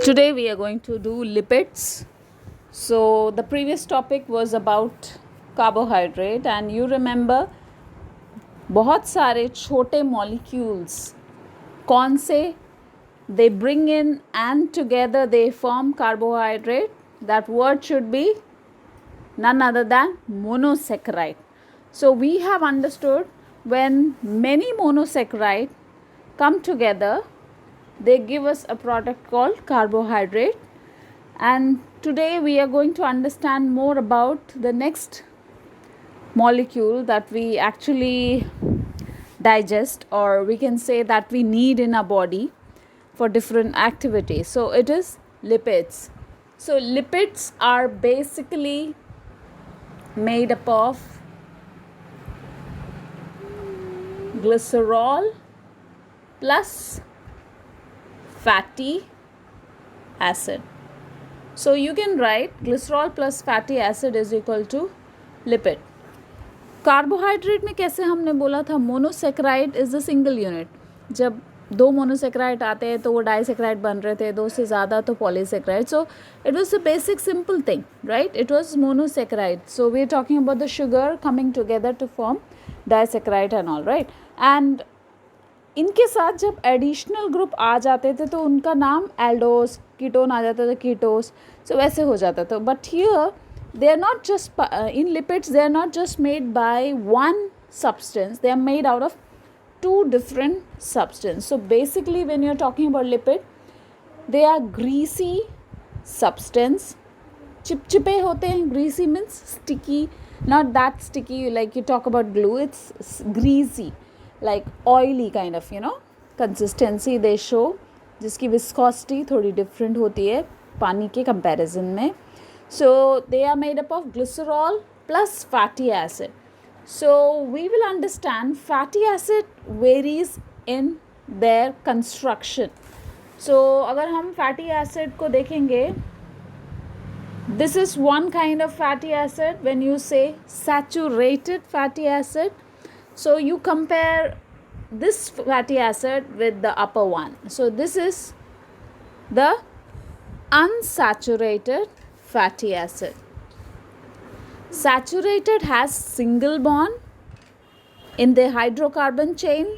Today we are going to do lipids. So the previous topic was about carbohydrate and you remember बहुत सारे छोटे molecules कौन से they bring in and together they form carbohydrate. That word should be none other than monosaccharide. So we have understood when many monosaccharide come together, they give us a product called carbohydrate. And today we are going to understand more about the next molecule that we actually digest, or we can say that we need in our body for different activities. So it is lipids. So lipids are basically made up of glycerol plus fatty acid. So you can write glycerol plus fatty acid is equal to lipid. Carbohydrate में कैसे हमने बोला था monosaccharide is a single unit. जब दो monosaccharide आते हैं तो वो डाइसेक्राइड बन रहे थे, दो से ज़्यादा तो polysaccharide. So it was the basic simple thing, right? It was monosaccharide. So we are talking about the sugar coming together to form disaccharide and all, right? And इनके साथ जब एडिशनल ग्रुप आ जाते थे तो उनका नाम एल्डोस, कीटोन आ जाता था, कीटोस. सो वैसे हो जाता था. But here they are not just in lipids, they are not just made by one substance, they are made out of two different substances. So basically when you are talking about lipid, they are greasy substance. चिपचिपे होते हैं. greasy means sticky, not that sticky like you talk about glue. It's greasy, like oily kind of, consistency they show, जिसकी viscosity थोड़ी different होती है पानी के comparison में. So they are made up of glycerol plus fatty acid. So we will understand fatty acid varies in their construction. So अगर हम fatty acid को देखेंगे, this is one kind of fatty acid. When you say saturated fatty acid, so you compare this fatty acid with the upper one. So this is the unsaturated fatty acid. Saturated has single bond in the hydrocarbon chain,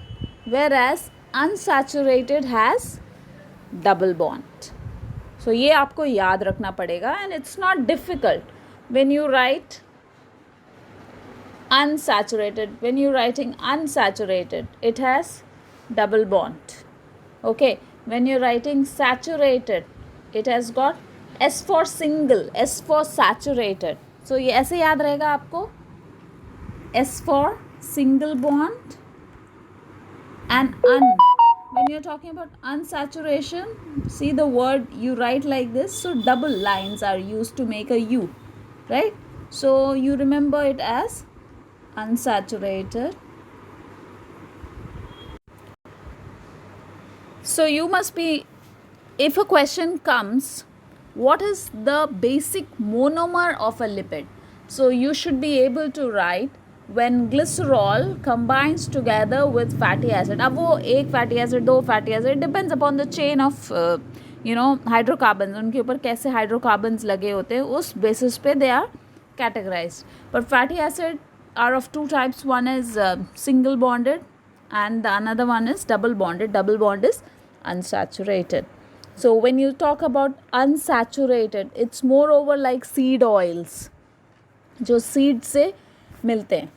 whereas unsaturated has double bond. So ये आपको याद रखना पड़ेगा, and it's not difficult when you write unsaturated. When you're writing unsaturated, it has double bond. Okay, when you're writing saturated, it has got S for single, S for saturated. So ये ऐसे याद रहेगा आपको, S for single bond and when you're talking about unsaturation, see the word you write like this. So double lines are used to make a U, right? So you remember it as unsaturated. So you must be, if a question comes, what is the basic monomer of a lipid? So you should be able to write when glycerol combines together with fatty acid. अब वो एक fatty acid, दो fatty acid, depends upon the chain of hydrocarbons. उनके ऊपर कैसे hydrocarbons लगे होते हैं, उस basis पे they are categorized. But fatty acid are of two types. One is single bonded and the another one is double bonded. Double bond is unsaturated. So when you talk about unsaturated, it's more over like seed oils, जो seed से मिलते हैं.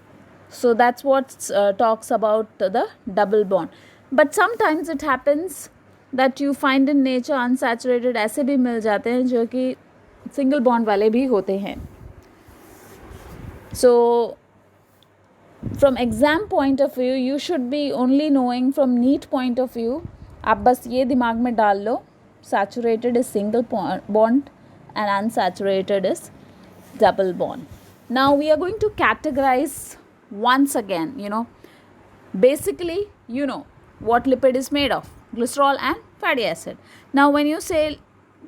So that's what talks about the double bond. But sometimes it happens that you find in nature unsaturated ऐसे भी मिल जाते हैं जो कि single bond वाले भी होते हैं. So from exam point of view, you should be only knowing from NEET point of view. आप बस ये दिमाग में डाल लो, saturated is single bond and unsaturated is double bond. Now we are going to categorize once again, basically what lipid is made of, glycerol and fatty acid. Now when you say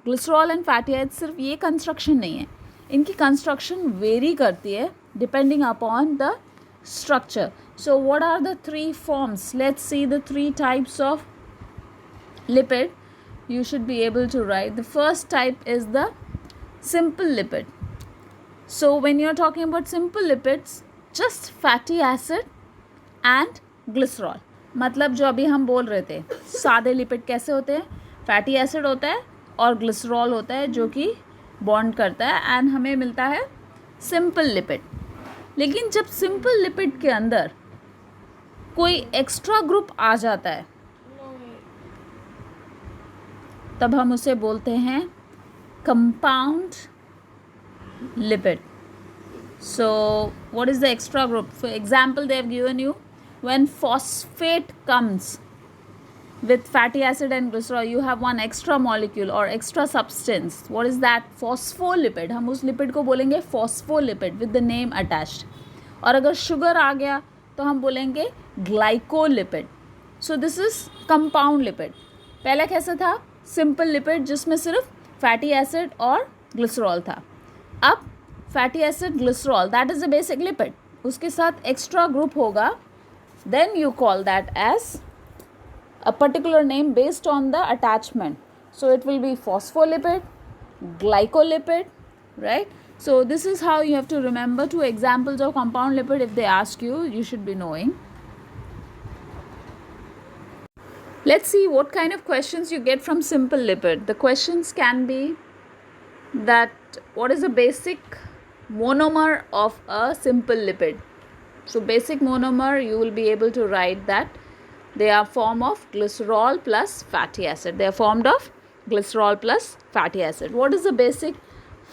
glycerol and fatty acid, सिर्फ ये construction नहीं है, इनकी construction vary करती है depending upon the structure. So what are the three forms? Let's see the three types of lipid. you should be able to write. The first type is the simple lipid. So when you're talking about simple lipids, just fatty acid and glycerol. मतलब जो अभी हम बोल रहे थे, सादे lipid कैसे होते हैं, फैटी एसिड होता है और ग्लिसरॉल होता है जो कि बॉन्ड करता है, एंड हमें मिलता है सिंपल लिपिड. लेकिन जब सिंपल लिपिड के अंदर कोई एक्स्ट्रा ग्रुप आ जाता है तब हम उसे बोलते हैं compound lipid. So what is the extra group? For example, they have given you when phosphate comes with fatty acid and glycerol, you have one extra molecule or extra substance. What is that? Phospholipid. हम उस lipid को बोलेंगे phospholipid with the name attached. और अगर sugar आ गया तो हम बोलेंगे glycolipid. So this is compound lipid. पहला कैसा था? सिंपल लिपिड जिसमें सिर्फ फैटी एसिड और ग्लिसरॉल था. अब fatty acid glycerol, that is a basic lipid, उसके साथ एक्स्ट्रा ग्रुप होगा, then you call that as a particular name based on the attachment. So it will be phospholipid, glycolipid, right? So this is how you have to remember two examples of compound lipid. If they ask you, you should be knowing. Let's see what kind of questions you get from simple lipid. The questions can be that what is the basic monomer of a simple lipid. So basic monomer, you will be able to write that they are form of glycerol plus fatty acid. They are formed of glycerol plus fatty acid. What is the basic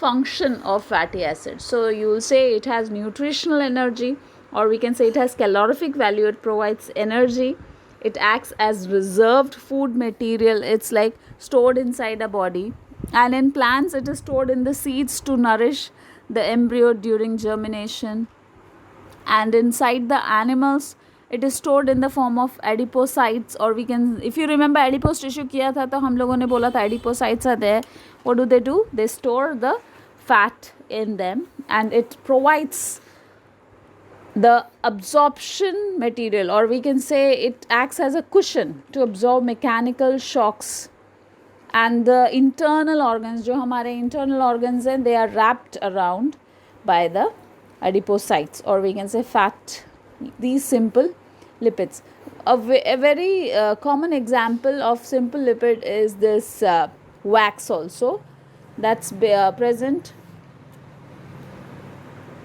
function of fatty acid? So you will say it has nutritional energy, or we can say it has calorific value. It provides energy. It acts as reserved food material. It's like stored inside a body. And in plants, it is stored in the seeds to nourish the embryo during germination. And inside the animals, it is stored in the form of adipocytes, or we can, if you remember adipose tissue किया था तो हम लोगों ने बोला था adipocytes are there. What do? They store the fat in them, and it provides the absorption material, or we can say it acts as a cushion to absorb mechanical shocks. And the internal organs, जो हमारे internal organs हैं, they are wrapped around by the adipocytes, or we can say fat, these simple lipids. A very common example of simple lipid is this wax also, that's present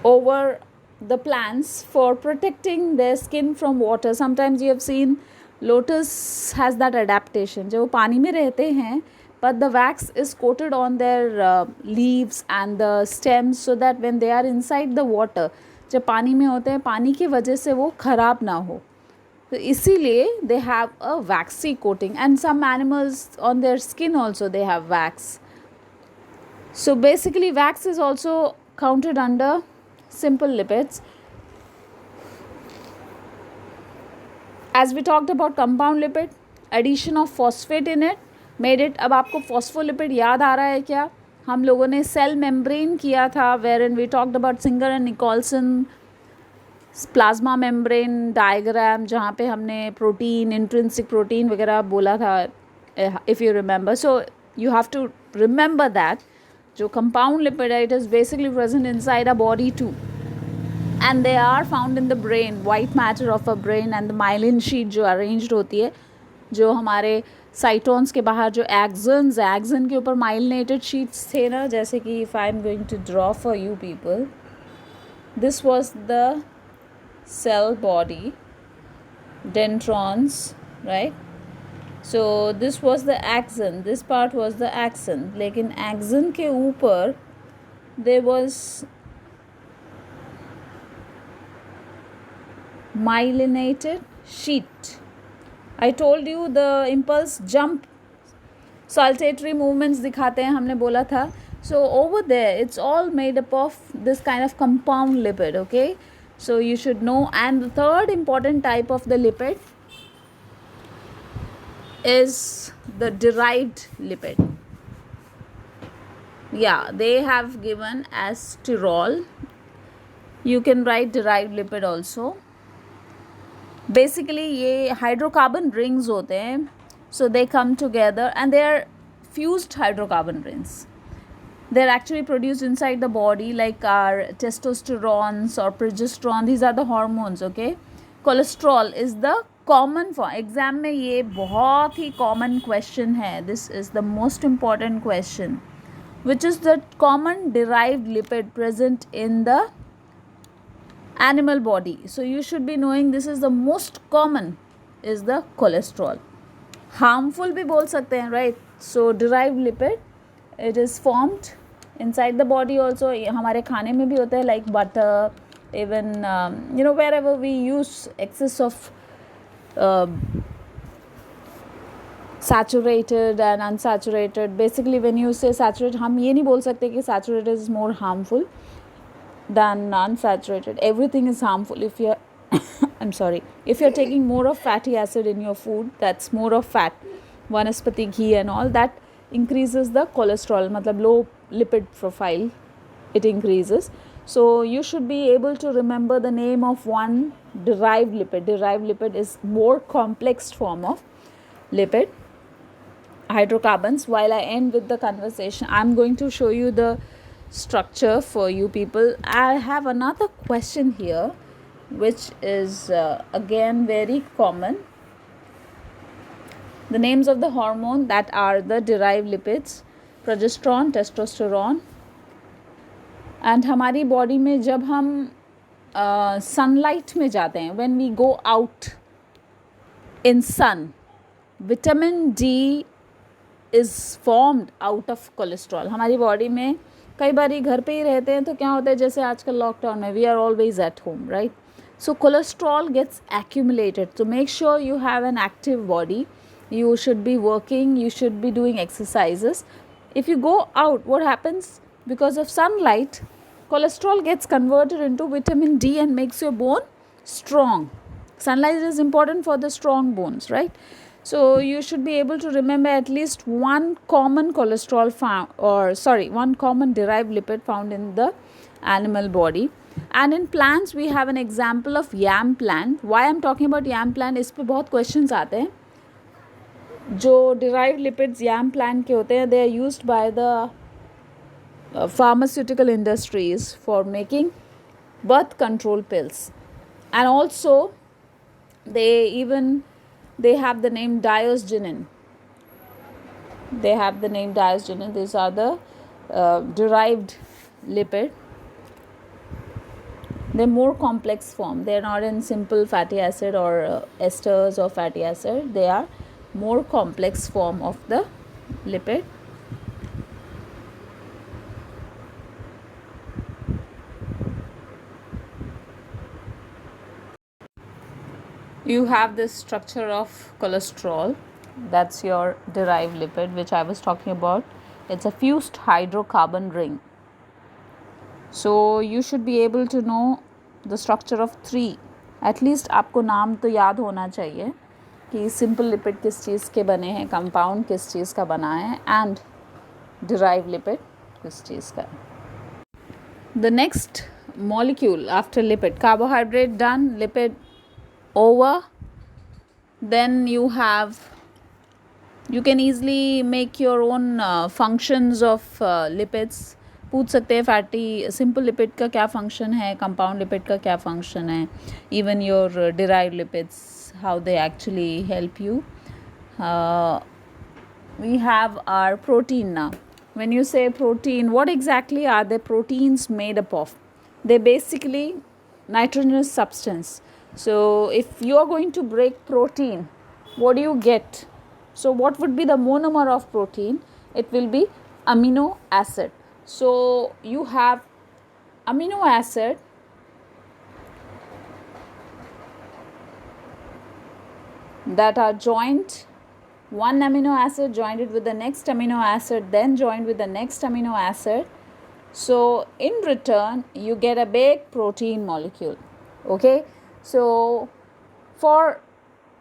over the plants for protecting their skin from water. Sometimes you have seen lotus has that adaptation, जो पानी में रहते हैं, but the wax is coated on their leaves and the stems so that when they are inside the water, जब पानी में होते हैं, पानी की वजह से वो खराब ना हो, तो इसीलिए they have a waxy coating. And some animals on their skin also they have wax. So basically wax is also counted under simple lipids. As we talked about compound lipid, addition of phosphate in it made it. अब आपको phospholipid याद आ रहा है क्या? हम लोगों ने cell membrane किया था, wherein we talked about Singer and Nicholson plasma membrane diagram, जहाँ पे हमने प्रोटीन, इंट्रिंसिक प्रोटीन वगैरह बोला था, if you remember. So you have to remember that जो कंपाउंड लिपिड है, it is basically present inside a body too, and they are found in the brain, white matter of a brain, and the myelin sheet जो arranged होती है, जो हमारे साइटोन्स के बाहर जो एक्सन्स है, एक्सन के ऊपर माइलिनेटेड शीट्स थे ना, जैसे कि if I am going to draw for you people, this was the cell body, dendrons, right? So this was the axon, this part was the axon, लेकिन axon के ऊपर there was myelinated sheet. I told you the impulse jump saltatory movements दिखाते हैं, हमने बोला था. So over there it's all made up of this kind of compound lipid, okay? So you should know. And the third important type of the lipid is the derived lipid. Yeah, they have given as sterol. You can write derived lipid also. Basically ये hydrocarbon rings होते हैं, so they come together and they are fused hydrocarbon rings. They're actually produced inside the body, like our testosterone or progesterone. These are the hormones, okay? Cholesterol is the common form. Exam में ये बहुत ही common question है. This is the most important question. Which is the common derived lipid present in the animal body? So you should be knowing this is the most common is the cholesterol. Harmful भी बोल सकते हैं, right? So derived lipid, it is formed inside the body also. हमारे खाने में भी होता है, like butter, even wherever we use excess of saturated and unsaturated. Basically when you say saturated, हम ये नहीं बोल सकते कि saturated is more harmful than unsaturated. Everything is harmful if you're I'm sorry, if you're taking more of fatty acid in your food, that's more of fat, vanaspati ghee and all that increases the cholesterol, matlab low lipid profile, it increases. So you should be able to remember the name of one derived lipid. Derived lipid is more complex form of lipid hydrocarbons. While I end with the conversation, I'm going to show you the structure for you people. I have another question here which is again very common. The names of the hormone that are the derived lipids, progesterone, testosterone. And हमारी body में जब हम sunlight में जाते हैं, when we go out in sun, vitamin D is formed out of cholesterol. हमारी body में कई बारी घर पे ही रहते हैं तो क्या होता है, जैसे आजकल लॉकडाउन में we are always at home, right? So cholesterol gets accumulated. So make sure you have an active body. You should be working, you should be doing exercises. If you go out, what happens? Because of sunlight, cholesterol gets converted into vitamin D and makes your bone strong. Sunlight is important for the strong bones, right? So you should be able to remember at least one common cholesterol found, one common derived lipid found in the animal body. And in plants, we have an example of yam plant. Why I'm talking about yam plant? इस पे बहुत questions आते हैं. जो derived lipids yam plant के होते हैं, they are used by the pharmaceutical industries for making birth control pills. And also, they have the name diosgenin. They have the name diosgenin. These are the derived lipid. They're more complex form. They're not in simple fatty acid or esters or fatty acid. They are more complex form of the lipid. You have this structure of cholesterol. That's your derived lipid, which I was talking about. It's a fused hydrocarbon ring. So you should be able to know the structure of 3. At least आपको नाम तो याद होना चाहिए कि simple lipid किस चीज़ के बने हैं, compound किस चीज़ का बना है, and derived lipid किस चीज़ का. The next molecule after lipid, carbohydrate done, lipid over. Then you can easily make your own functions of lipids. पूछ सकते हैं फैटी सिंपल लिपिड का क्या फंक्शन है, कंपाउंड लिपिड का क्या फंक्शन है, even your derived lipids, how they actually help you. We have our protein now. When you say protein, what exactly are the proteins made up of? They're basically nitrogenous substance. So if you are going to break protein, what do you get? So what would be the monomer of protein? It will be amino acid. So you have amino acid that are joined, one amino acid joined it with the next amino acid, then joined with the next amino acid. So in return, you get a big protein molecule. Okay. So from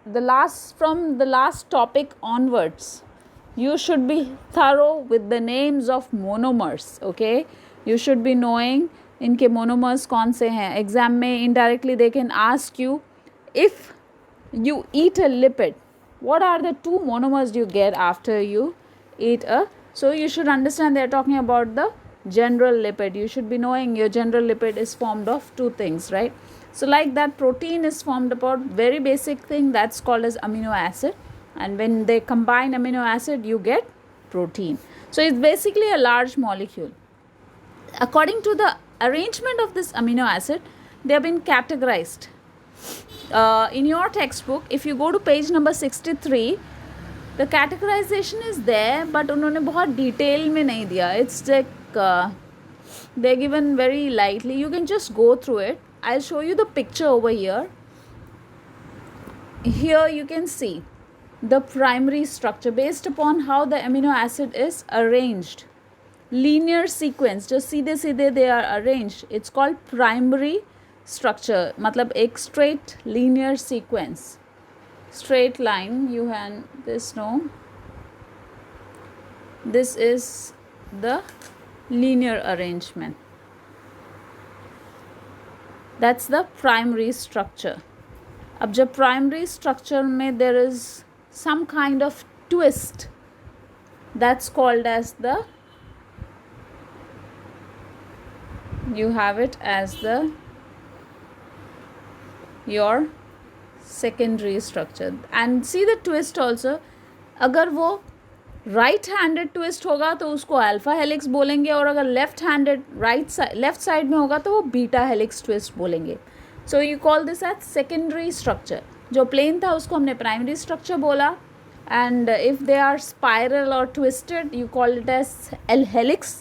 the last topic onwards, you should be thorough with the names of monomers. Okay, you should be knowing इनके monomers कौन से हैं. Exam में indirectly they can ask you, if you eat a lipid, what are the 2 monomers you get after you eat a, so you should understand they are talking about the general lipid. You should be knowing your general lipid is formed of two things, right? So like that, protein is formed about very basic thing that's called as amino acid, and when they combine amino acid you get protein. So it's basically a large molecule. According to the arrangement of this amino acid, they have been categorized. In your textbook, if you go to page number 63, the categorization is there, but उन्होंने बहुत detail में नहीं दिया. It's like they're given very lightly. You can just go through it. I'll show you the picture over here. Here you can see the primary structure based upon how the amino acid is arranged. Linear sequence, जो सीधे सीधे they are arranged, it's called primary structure. मतलब एक straight linear sequence, straight line. You have this, no, this is the linear arrangement. That's the primary structure. अब जब primary structure में there is some kind of twist, that's called as the, you have it as the your secondary structure. And see the twist also, अगर वो right handed twist होगा तो उसको alpha helix बोलेंगे, और अगर लेफ्ट हैंडेड लेफ्ट साइड में होगा तो वो बीटा हेलिक्स ट्विस्ट बोलेंगे. So you call this as secondary structure. जो प्लेन था उसको हमने प्राइमरी स्ट्रक्चर बोला, and if they are spiral और twisted you call it as L helix,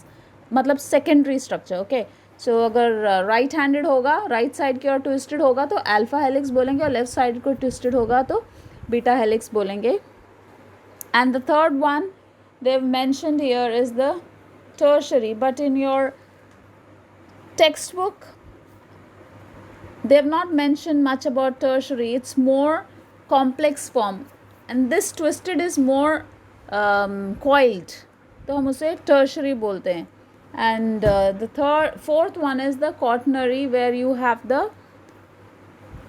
मतलब सेकेंडरी स्ट्रक्चर. ओके, सो अगर राइट हैंडेड होगा, राइट साइड की ओर ट्विस्टेड होगा तो अल्फा हेलिक्स बोलेंगे, और लेफ्ट साइड को ट्विस्टेड होगा तो बीटा हेलिक्स बोलेंगे. And the third one they've mentioned here is the tertiary, but in your textbook they've not mentioned much about tertiary. It's more complex form, and this twisted is more coiled, तो हम उसे tertiary बोलते हैं. And the fourth one is the quaternary, where you have the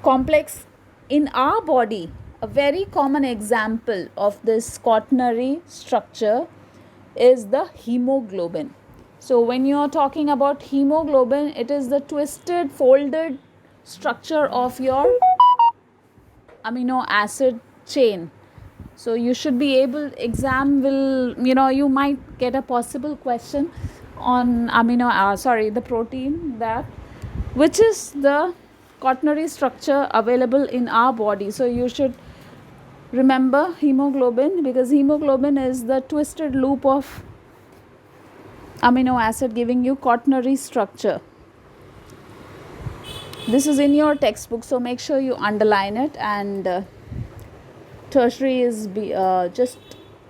complex. In our body, a very common example of this quaternary structure is the hemoglobin. So when you are talking about hemoglobin, it is the twisted, folded structure of your amino acid chain. So you should be able, exam will, you might get a possible question on the protein, that which is the quaternary structure available in our body. So you should remember hemoglobin, because hemoglobin is the twisted loop of amino acid giving you quaternary structure. This is in your textbook, so make sure you underline it. And tertiary is just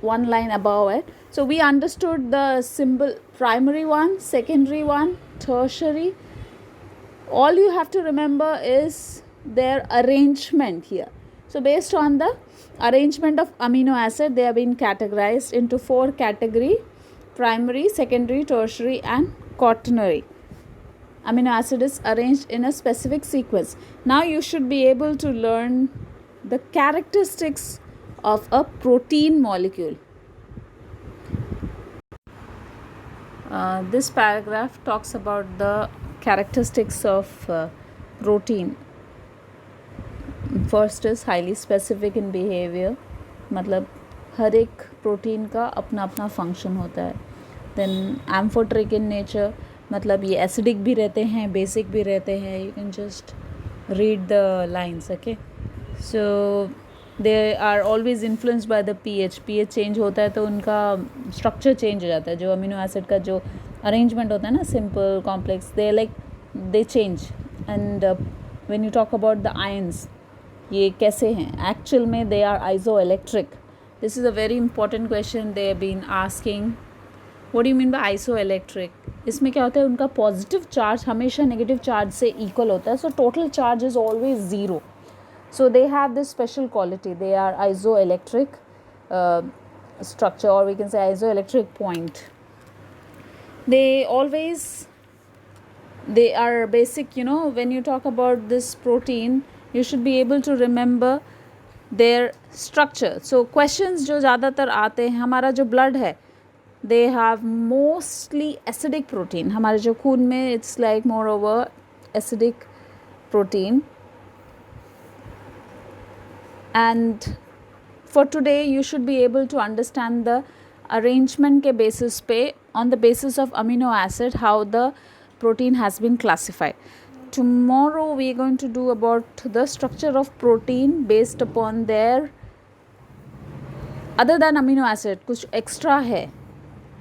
one line above it. So we understood the symbol: primary one, secondary one, tertiary. All you have to remember is their arrangement here. So based on the arrangement of amino acid, they have been categorized into 4 categories: primary, secondary, tertiary and quaternary. Amino acid is arranged in a specific sequence. Now you should be able to learn the characteristics of a protein molecule. This paragraph talks about the characteristics of protein. First is highly specific in behaviour, मतलब हर एक protein का अपना अपना function होता है. Then amphoteric in nature, मतलब ये acidic भी रहते हैं, बेसिक भी रहते हैं. You can just read the lines. Okay, so they are always influenced by the pH. PH change होता है तो उनका स्ट्रक्चर चेंज हो जाता है. जो अमीनो एसिड का जो अरेंजमेंट होता है ना, simple, complex, they change. And when you talk about the ions, ये कैसे हैं एक्चुअल में, they are iso electric. This is a very important question they have been asking. What do you mean by iso electric? इसमें क्या होता है, उनका positive charge हमेशा नेगेटिव चार्ज से इक्वल होता है. So total charge is always zero. So they have this special quality. They are iso electric structure, or we can say isoelectric point. They are basic, when you talk about this protein, you should be able to remember their structure. So questions जो ज़्यादातर आते हैं, हमारा जो blood है they have mostly acidic protein. हमारे जो खून में it's like moreover acidic protein. And for today you should be able to understand the arrangement के basis पे, on the basis of amino acid, how the protein has been classified. Tomorrow we are going to do about the structure of protein based upon their, other than amino acid कुछ extra है,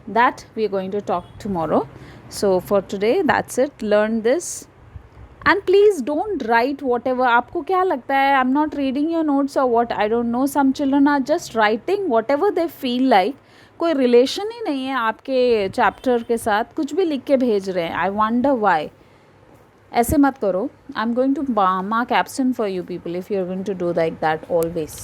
that we are going to talk tomorrow. So for today that's it. Learn this and please don't write whatever आपको क्या लगता है. I'm not reading your notes or what, I don't know. Some children are just writing whatever they feel like. कोई relation ही नहीं है आपके chapter के साथ, कुछ भी लिख के भेज रहे हैं. I wonder why. ऐसे मत करो. I am going to mark absent for you people if you are going to do like that always.